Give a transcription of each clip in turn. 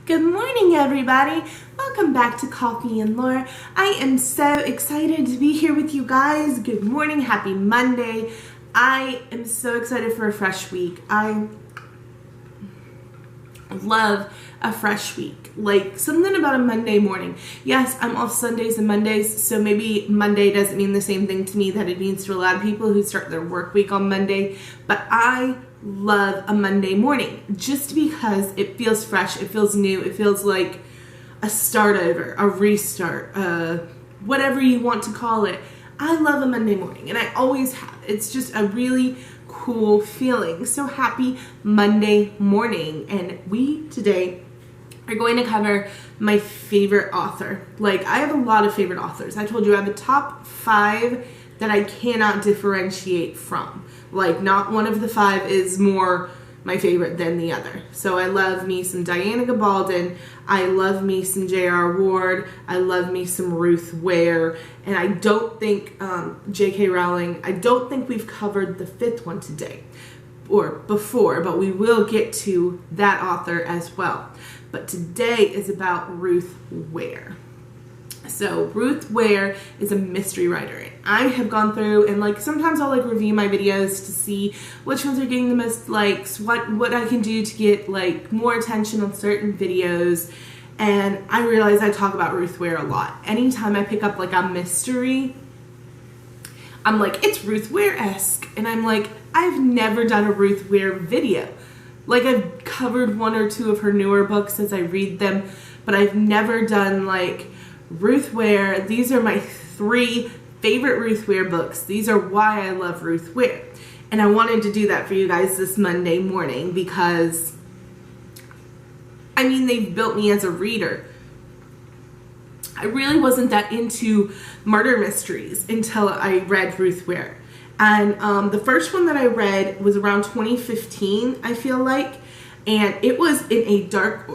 Good morning, everybody. Welcome back to Coffee and Lore. I am so excited to be here with you guys. Good morning. Happy Monday. I am so excited for a fresh week. I love a fresh week. Like something about a Monday morning. Yes, I'm off Sundays and Mondays, so maybe Monday doesn't mean the same thing to me that it means to a lot of people who start their work week on Monday, but I love a Monday morning just because it feels fresh, it feels new, it feels like a start over, a restart, whatever you want to call it. I love a Monday morning, and I always have. It's just a really cool feeling. So happy Monday morning. And we today are going to cover my favorite author. Like, I have a lot of favorite authors. I told you I have a top 5 that I cannot differentiate from. Like, not one of the 5 is more my favorite than the other. So I love me some Diana Gabaldon, I love me some J.R. Ward, I love me some Ruth Ware, and I don't think J.K. Rowling, I don't think we've covered the 5th one today or before, but we will get to that author as well. But today is about Ruth Ware. So Ruth Ware is a mystery writer. I have gone through and like sometimes I'll like review my videos to see which ones are getting the most likes, what I can do to get like more attention on certain videos. And I realize I talk about Ruth Ware a lot. Anytime I pick up like a mystery, I'm like, it's Ruth Ware-esque. And I'm like, I've never done a Ruth Ware video. Like, I've covered 1 or 2 of her newer books as I read them, but I've never done like Ruth Ware. These are my 3 favorite Ruth Ware books. These are why I love Ruth Ware. And I wanted to do that for you guys this Monday morning because, I mean, they've built me as a reader. I really wasn't that into murder mysteries until I read Ruth Ware. And the first one that I read was around 2015, I feel like. And it was in a dark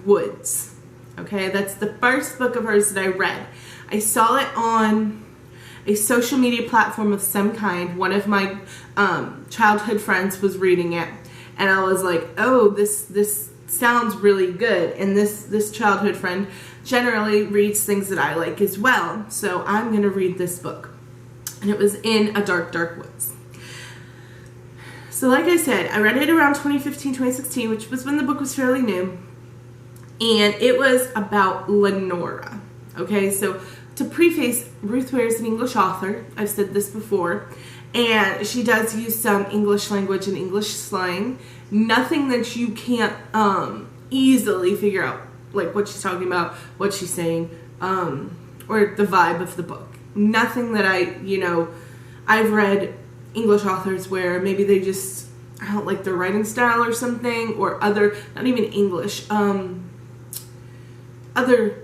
woods. Okay, that's the first book of hers that I read. I saw it on a social media platform of some kind. One of my childhood friends was reading it, and I was like, "Oh, this sounds really good." And this childhood friend generally reads things that I like as well, so I'm gonna read this book. And it was in a dark woods. So, like I said, I read it around 2015, 2016, which was when the book was fairly new. And it was about Lenora. Okay, so to preface, Ruth Ware is an English author. I've said this before. And she does use some English language and English slang. Nothing that you can't easily figure out, like what she's talking about, what she's saying, or the vibe of the book. Nothing that I've read English authors where maybe they just, I don't like their writing style or something, or other, not even English, other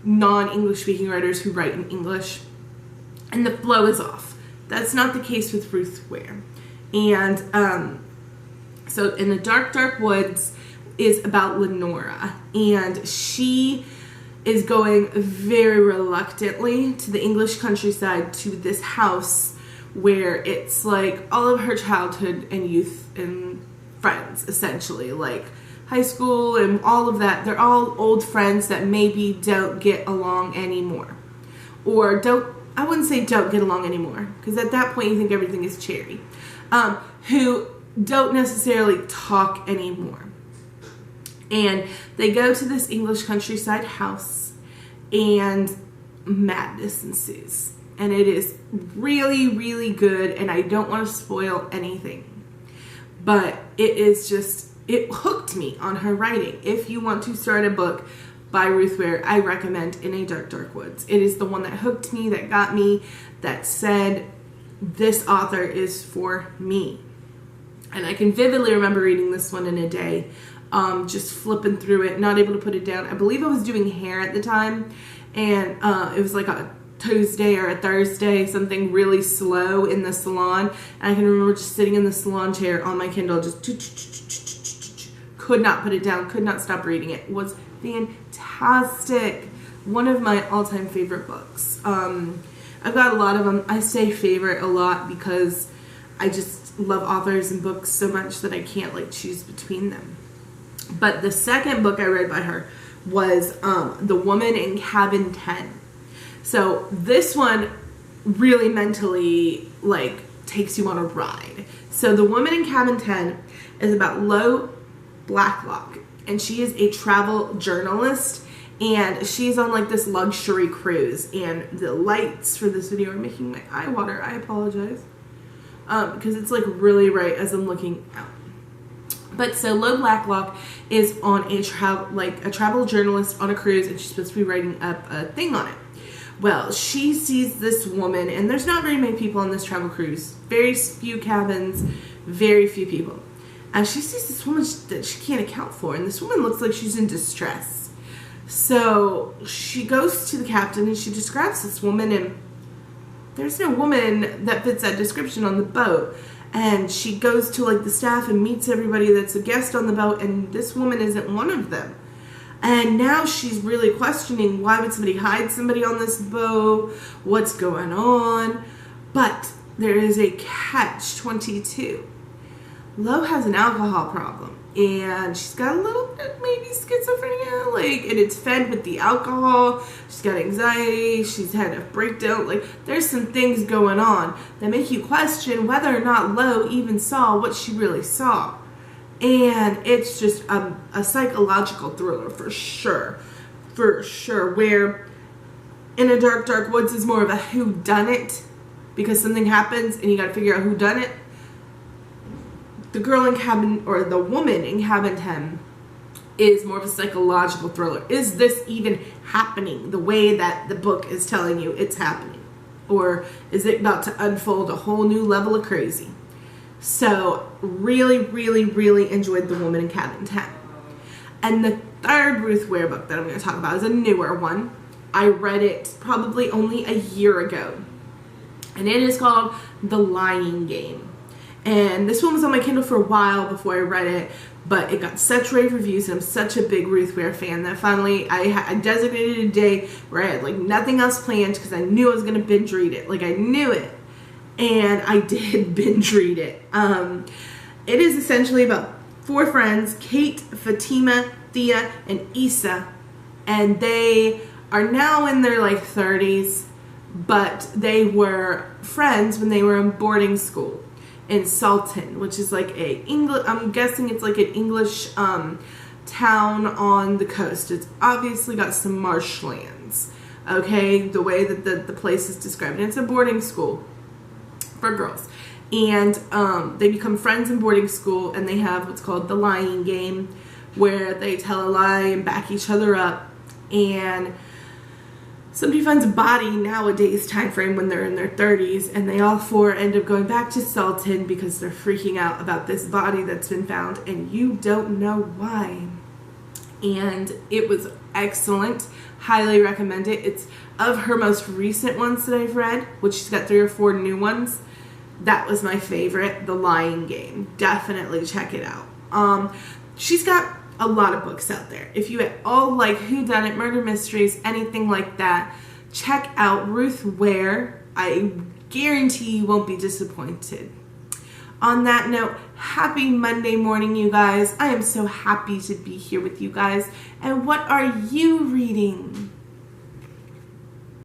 non-English speaking writers who write in English, and the flow is off. That's not the case with Ruth Ware. And so in the dark woods is about Lenora, and she is going very reluctantly to the English countryside to this house where it's like all of her childhood and youth and friends, essentially, like high school and all of that. They're all old friends that maybe don't get along anymore. Or I wouldn't say don't get along anymore, because at that point you think everything is cherry. Who don't necessarily talk anymore. And they go to this English countryside house, and madness ensues. And it is really, really good, and I don't want to spoil anything. But it hooked me on her writing. If you want to start a book by Ruth Ware, I recommend In a Dark Woods. It is the one that hooked me, that got me, that said, this author is for me. And I can vividly remember reading this one in a day, just flipping through it, not able to put it down. I believe I was doing hair at the time, and it was like a Tuesday or a Thursday, something really slow in the salon. And I can remember just sitting in the salon chair on my Kindle, just could not put it down, could not stop reading it. It was fantastic. One of my all-time favorite books. I've got a lot of them. I say favorite a lot because I just love authors and books so much that I can't like choose between them. But the second book I read by her was The Woman in Cabin 10. So this one really mentally, like, takes you on a ride. So The Woman in Cabin 10 is about Lo Blacklock, and she is a travel journalist, and she's on, like, this luxury cruise, and the lights for this video are making my eye water. I apologize. Because it's, like, really bright as I'm looking out. But so Lo Blacklock is on a travel journalist on a cruise, and she's supposed to be writing up a thing on it. Well, she sees this woman, and there's not very many people on this travel cruise. Very few cabins, very few people. And she sees this woman that she can't account for, and this woman looks like she's in distress. So she goes to the captain, and she describes this woman, and there's no woman that fits that description on the boat. And she goes to, like, the staff and meets everybody that's a guest on the boat, and this woman isn't one of them. And now she's really questioning, why would somebody hide somebody on this boat? What's going on? But there is a catch-22. Lo has an alcohol problem, and she's got a little bit maybe schizophrenia, like, and it's fed with the alcohol. She's got anxiety, she's had a breakdown, like, there's some things going on that make you question whether or not Lo even saw what she really saw. And it's just a psychological thriller for sure, where In a Dark, Dark Woods is more of a whodunit, because something happens and you gotta figure out who done it. The woman in Cabin 10 is more of a psychological thriller. Is this even happening the way that the book is telling you it's happening? Or is it about to unfold a whole new level of crazy? So really, really, really enjoyed The Woman in Cabin 10. And the third Ruth Ware book that I'm going to talk about is a newer one. I read it probably only a year ago. And it is called The Lying Game. And this one was on my Kindle for a while before I read it, but it got such rave reviews, and I'm such a big Ruth Ware fan that finally I designated a day where I had, like, nothing else planned because I knew I was going to binge read it. Like, I knew it. And I did binge read it. It is essentially about 4 friends, Kate, Fatima, Thea, and Issa. And they are now in their, like, 30s, but they were friends when they were in boarding school in Salton, which is like I'm guessing it's like an English town on the coast. It's obviously got some marshlands, okay, the way that the place is described. And it's a boarding school for girls. And they become friends in boarding school, and they have what's called the lying game, where they tell a lie and back each other up. And somebody finds a body nowadays time frame when they're in their 30s, and they all 4 end up going back to Salton because they're freaking out about this body that's been found, and you don't know why. And it was excellent. Highly recommend it. It's of her most recent ones that I've read, which she's got 3 or 4 new ones. That was my favorite, The Lying Game. Definitely check it out. She's got a lot of books out there. If you at all like whodunit, murder mysteries, anything like that, check out Ruth Ware. I guarantee you won't be disappointed. On that note, happy Monday morning, you guys. I am so happy to be here with you guys. And what are you reading?